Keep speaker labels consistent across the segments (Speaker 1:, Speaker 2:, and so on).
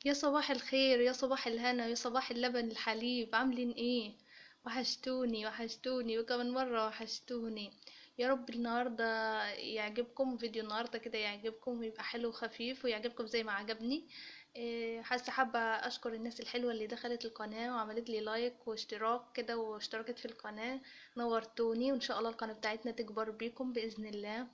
Speaker 1: يا صباح الخير، يا صباح الهنا، يا صباح اللبن الحليب، عاملين ايه؟ وحشتوني وحشتوني وكمان مرة وحشتوني. يا رب النهاردة يعجبكم فيديو النهاردة كده، يعجبكم ويبقى حلو وخفيف ويعجبكم زي ما عجبني. حاسة حابة أشكر الناس الحلوة اللي دخلت القناة وعملت لي لايك واشتراك كده واشتركت في القناة. نورتوني، وإن شاء الله القناة بتاعتنا تكبر بيكم بإذن الله.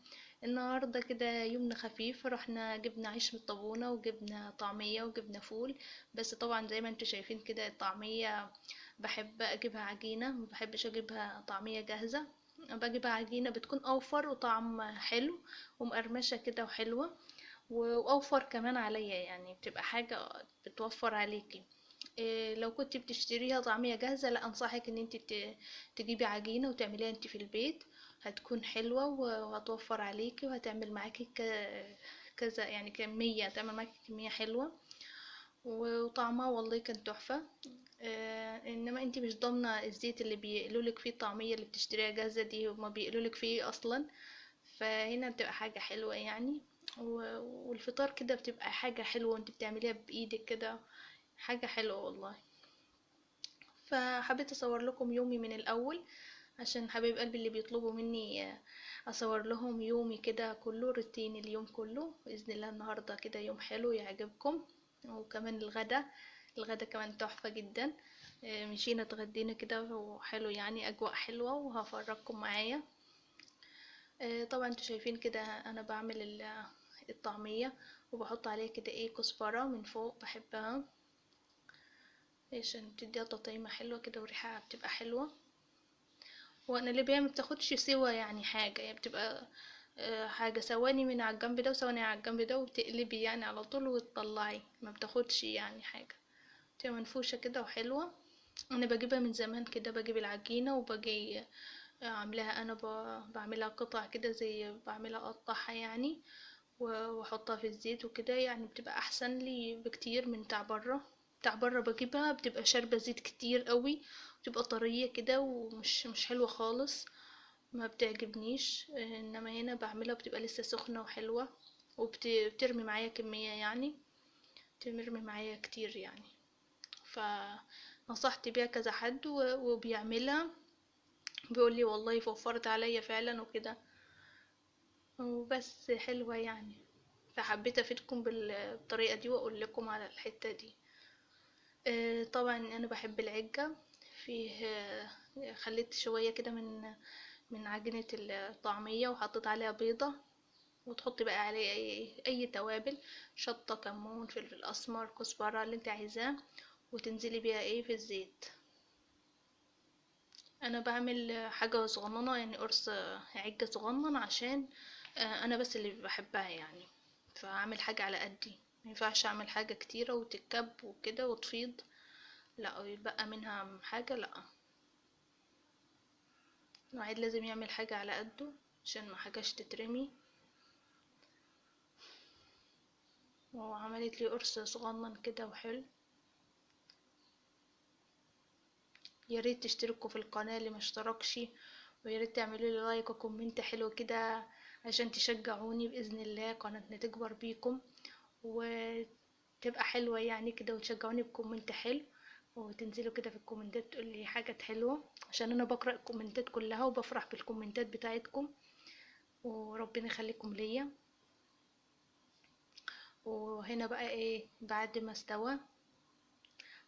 Speaker 1: النهاردة كده يومنا خفيف، رحنا جبنا عيش من الطابونة وجبنا طعمية وجبنا فول. بس طبعا زي ما انتوا شايفين كده الطعمية بحب اجيبها عجينة، مبحبش اجيبها طعمية جاهزة. بجيبها عجينة بتكون اوفر وطعم حلو ومقرمشة كده وحلوة. واوفر كمان عليا، يعني بتبقى حاجة بتوفر عليكي. إيه، لو كنت بتشتريها طعمية جاهزة لا انصحك ان انت تجيبي عجينة وتعمليها انت في البيت. هتكون حلوة وهتوفر عليكي وهتعمل معاكي كذا، يعني كمية، هتعمل معاكي كمية حلوة. وطعمها والله كان تحفة. انما انت مش ضامنة الزيت اللي بيقلولك فيه الطعمية اللي بتشتريها جاهزة دي هما بيقلولك فيه اصلا. فهنا بتبقى حاجة حلوة يعني. والفطار كده بتبقى حاجة حلوة وانت بتعمليها بإيدك كده، حاجة حلوة والله. فحبيت اصور لكم يومي من الاول، عشان حبايب قلبي اللي بيطلبوا مني اصور لهم يومي كده كله، روتين اليوم كله باذن الله. النهارده كده يوم حلو يعجبكم. وكمان الغدا كمان تحفة جدا. مشينا اتغدينا كده وحلو، يعني اجواء حلوة وهفرجكم معايا. طبعا انتوا شايفين كده انا بعمل الطعمية، وبحط عليها كده ايه كزبرة من فوق، بحبها عشان تديها تطعيمة حلوة كده وريحة بتبقى حلوة. وانا اللي بيها ما بتاخدش سوا، يعني حاجة يعني بتبقى حاجة ثواني من على الجنب ده وثواني على الجنب ده وتقلبي يعني على طول وتطلعي، ما بتاخدش يعني حاجة. بتبقى منفوشة كده وحلوة. انا بجيبها من زمان كده، بجيب العجينة وبجي عاملاها انا، بعملها قطع كده زي بعملها اقطعها يعني. واحطها في الزيت وكده، يعني بتبقى احسن لي بكتير من بتاع بره. بتاع بره بجيبها بتبقى شاربة زيت كتير قوي، بتبقى طرية كده ومش مش حلوة خالص، ما بتعجبنيش. انما هنا بعملها بتبقى لسه سخنة وحلوة، وبترمي معايا كمية يعني، بترمي معايا كتير يعني. فنصحت بيها كذا حد وبيعملها، بيقول لي والله وفرت عليا فعلا وكده، وبس حلوة يعني. فحبيت افيدكم بالطريقة دي واقول لكم على الحتة دي. طبعا انا بحب العجة. فيه خليت شوية كده من عجينة الطعمية وحطيت عليها بيضة. وتحطي بقى عليه اي توابل، شطة، كمون، فلفل اسمر، كزبرة، اللي انت عايزاه، وتنزلي بيها ايه في الزيت. انا بعمل حاجة صغننة يعني قرص عجة صغنن، عشان انا بس اللي بحبها يعني. فاعمل حاجة على قدي، ما ينفعش اعمل حاجة كتيرة وتتكب وكده وتفيض، لا يبقى منها حاجة، لا. الواحد لازم يعمل حاجة على قده عشان ما حاجاش تترمي. وعملت لي قرص صغنن كده وحلو. يا ريت تشتركوا في القناة اللي ما اشتركش، ويا ريت تعملوا لي لايك وكومنت حلو كده عشان تشجعوني بإذن الله قناتنا تكبر بيكم وتبقى حلوة يعني كده، وتشجعوني بكومنت حلو. وتنزلوا كده في الكومنتات تقولي حاجات حلوة، عشان انا بقرأ الكومنتات كلها وبفرح بالكومنتات بتاعتكم، وربنا يخليكم ليا. وهنا بقى ايه بعد ما استوى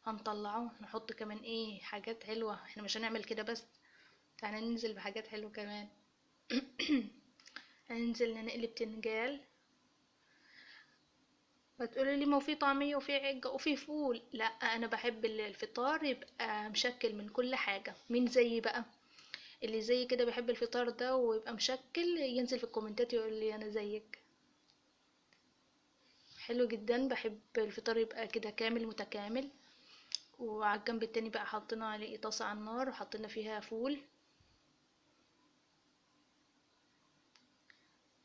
Speaker 1: هنطلعه، نحط كمان ايه حاجات حلوة، احنا مش هنعمل كده بس، تعالى ننزل بحاجات حلوة كمان. هننزل نقلب تنجال. فتقولي لي ما هو في طعمية وفي عجة وفي فول، لا انا بحب الفطار يبقى مشكل من كل حاجة. مين زيي بقى؟ اللي زي كده بيحب الفطار ده ويبقى مشكل ينزل في الكومنتات يقول لي انا زيك. حلو جدا، بحب الفطار يبقى كده كامل متكامل. وعلى الجنب التاني بقى حطينا عليه طاسة على النار وحطينا فيها فول.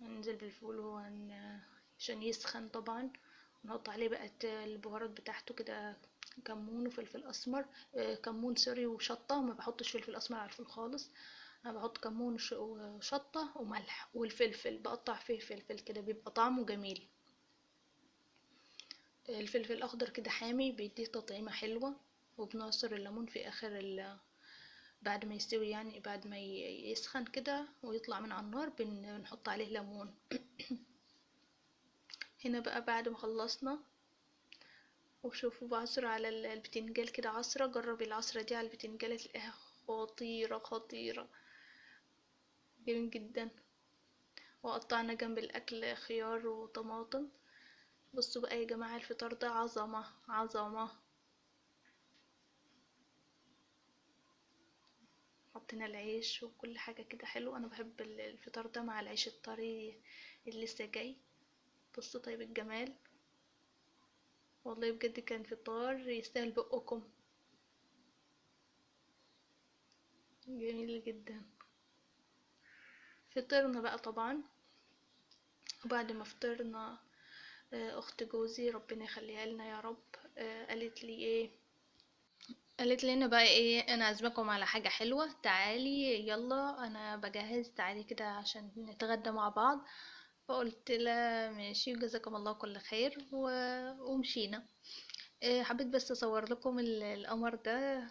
Speaker 1: هننزل بالفول عشان يسخن طبعا. نحط عليه بقى البهارات بتاعته كده، كمون وفلفل اسمر، كمون سوري وشطه، ما بحطش فلفل اسمر على الفول خالص. انا بحط كمون وشطه وملح، والفلفل بقطع فيه فلفل كده بيبقى طعمه جميل. الفلفل الاخضر كده حامي بيديه تطعيمة حلوة. وبنعصر الليمون في اخر بعد ما يستوي، يعني بعد ما يسخن كده ويطلع من على النار بنحط عليه ليمون. هنا بقى بعد ما خلصنا، وشوفوا بعصر على البتنجال كده عصرة. جربي العصرة دي على البتنجال تلاقيها خطيرة خطيرة، جميل جدا. وقطعنا جنب الأكل خيار وطماطم. بصوا بقى يا جماعة، الفطار ده عظمة عظمة. حطينا العيش وكل حاجة كده حلو. أنا بحب الفطار ده مع العيش الطري اللي لسه جاي. بصوا طيب الجمال، والله بجد كان فطار يستاهل بقكم، جميل جدا. فطرنا بقى طبعا. وبعد ما فطرنا، اخت جوزي ربنا يخليها لنا يا رب، قالت لي ايه، قالت لنا بقى ايه، انا عازمكم على حاجة حلوة، تعالي يلا انا بجهز، تعالي كده عشان نتغدى مع بعض. فقلت لها ماشي، جزاكم الله كل خير ومشينا. حبيت بس اصور لكم القمر ده.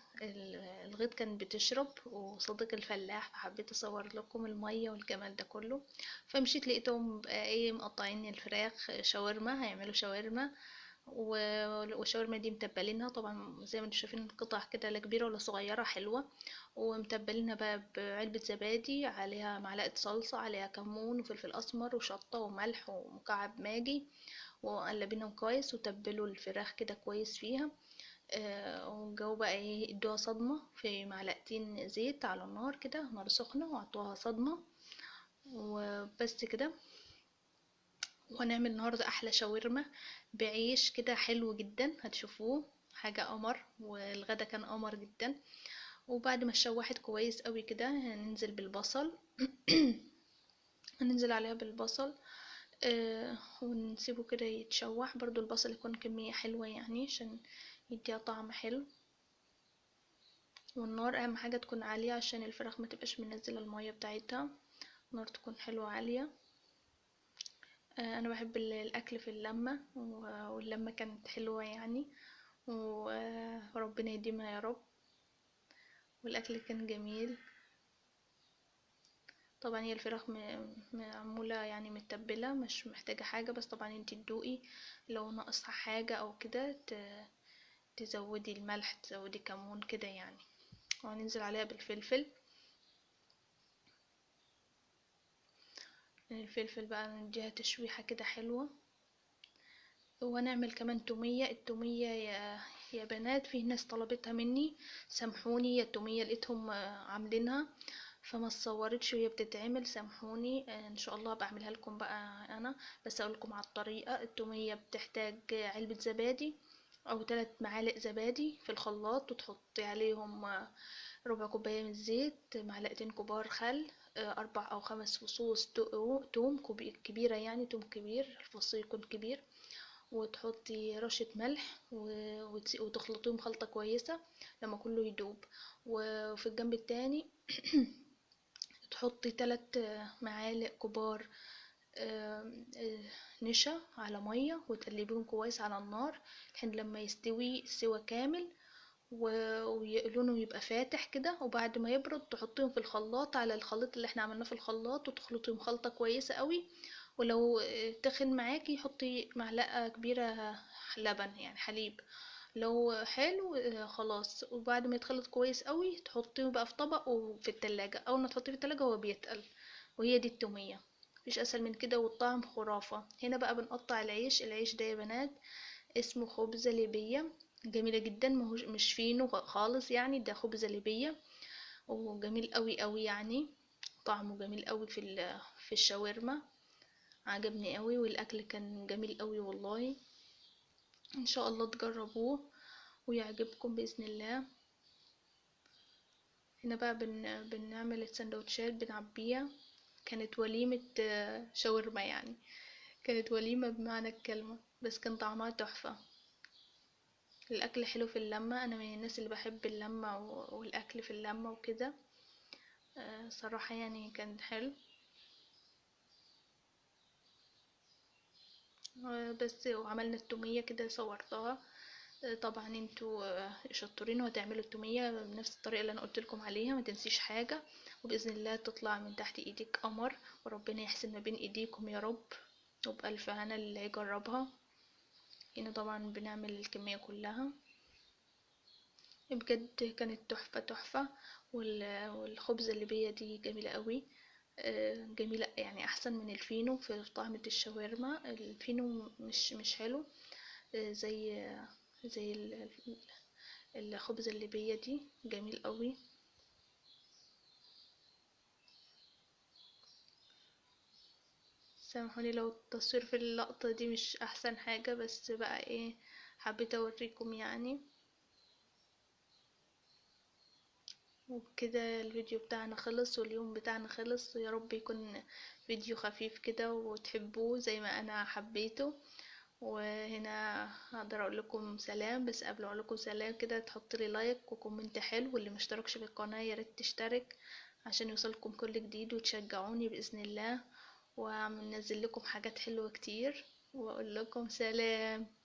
Speaker 1: الغيط كان بتشرب وصديق الفلاح، فحبيت اصور لكم المية والجمال ده كله. فمشيت لقيتهم بقى ايه مقطعين الفراخ شاورما، هيعملوا شاورما. والشاورما دي متبلينها طبعا زي ما انتم شايفين، قطع كده لا كبيره ولا صغيره، حلوه. ومتبلينها بقى بعلبه زبادي، عليها معلقه صلصه، عليها كمون وفلفل اسمر وشطه وملح ومكعب ماجي. وقلبينهم كويس وتبلوا الفراخ كده كويس فيها. وجو بقى ايه، ادوها صدمه في معلقتين زيت على النار كده، نار سخنه، وعطوها صدمه. وبس كده. وهنعمل النهاردة أحلى شاورما بعيش كده حلو جدا، هتشوفوه حاجة قمر. والغدا كان قمر جدا. وبعد ما اتشوحت كويس قوي كده، هننزل بالبصل. هننزل عليها بالبصل. ونسيبه كده يتشوح، برضو البصل يكون كمية حلوة يعني عشان يديها طعم حلو. والنار أهم حاجة تكون عالية عشان الفراخ ما تبقاش منزلة المية بتاعتها. النار تكون حلوة عالية. انا بحب الاكل في اللمه، واللمه كانت حلوه يعني. وربنا يديمها يا رب. والاكل كان جميل. طبعا هي الفراخ معموله يعني متبله، مش محتاجه حاجه، بس طبعا انتي تدوقي لو ناقصها حاجه او كده تزودي الملح، تزودي كمون كده يعني. وهننزل عليها بالفلفل. الفلفل بقى نديها تشويحه كده حلوه. ونعمل كمان تومية. التومية يا بنات، في ناس طلبتها مني، سامحوني، يا التومية لقيتهم عاملينها فما اتصورتش وهي بتتعمل، سامحوني. ان شاء الله بعملها لكم بقى انا. بس اقول لكم على الطريقة. التومية بتحتاج علبة زبادي او 3 معالق زبادي في الخلاط، وتحطي عليهم ربع كوباية من الزيت، معلقتين كبار خل، 4 أو 5 فصوص توم كبيرة يعني، توم كبير، الفص يكون كبير. وتحطي رشة ملح وتخلطيهم خلطة كويسة لما كله يدوب. وفي الجنب التاني تحطي 3 معالق كبار نشا على مية، وتقلبيهم كويس على النار لحين لما يستوي سوا كامل. ولونه يبقى فاتح كده. وبعد ما يبرد تحطيهم في الخلاط، على الخليط اللي احنا عملناه في الخلاط، وتخلطيهم خلطة كويسة قوي. ولو تخن معاكي حطي معلقة كبيرة لبن يعني حليب. لو حلو خلاص. وبعد ما يتخلط كويس قوي تحطيه بقى في طبق وفي التلاجة. اول ما تحطيه في التلاجة هو بيتقل. وهي دي التومية، مفيش اسهل من كده، والطعم خرافة. هنا بقى بنقطع العيش. العيش ده يا بنات اسمه خبزة ليبية، جميلة جدا، مهوش مش فينو خالص يعني، ده خبزة ليبية. وجميل قوي قوي يعني، طعمه جميل قوي في الشاورما، عجبني قوي. والاكل كان جميل قوي والله. ان شاء الله تجربوه ويعجبكم باذن الله. هنا بقى بنعمل السندوتشات بنعبيها. كانت وليمة شاورما يعني، كانت وليمة بمعنى الكلمة، بس كان طعمها تحفة. الاكل حلو في اللمة. انا من الناس اللي بحب اللمة والاكل في اللمة وكده. صراحة يعني كان حلو. بس وعملنا التومية كده صورتها. طبعا انتوا شطورين وهتعملوا التومية بنفس الطريقة اللي انا قلتلكم عليها، ما تنسيش حاجة، وبإذن الله تطلع من تحت ايديك قمر، وربنا يحسن ما بين ايديكم يا رب، وبألف هنا اللي هيجربها. هنا طبعا بنعمل الكمية كلها. بجد كانت تحفة تحفة. والخبزة الليبية دي جميلة قوي. جميلة يعني أحسن من الفينو في طعمة الشاورما. الفينو مش حلو. زي الخبزة الليبية دي جميل قوي. سامحوني لو التصوير في اللقطة دي مش أحسن حاجة، بس بقى ايه، حبيت أوريكم يعني. وبكده الفيديو بتاعنا خلص واليوم بتاعنا خلص، يا رب يكون فيديو خفيف كده وتحبوه زي ما انا حبيته. وهنا هقدر اقول لكم سلام، بس قبل اقول لكم سلام كده تحط لي لايك وكومنت حلو، واللي مشتركش في القناة يا ريت تشترك عشان يوصلكم كل جديد وتشجعوني بإذن الله، وهنزل لكم حاجات حلوة كتير. واقول لكم سلام.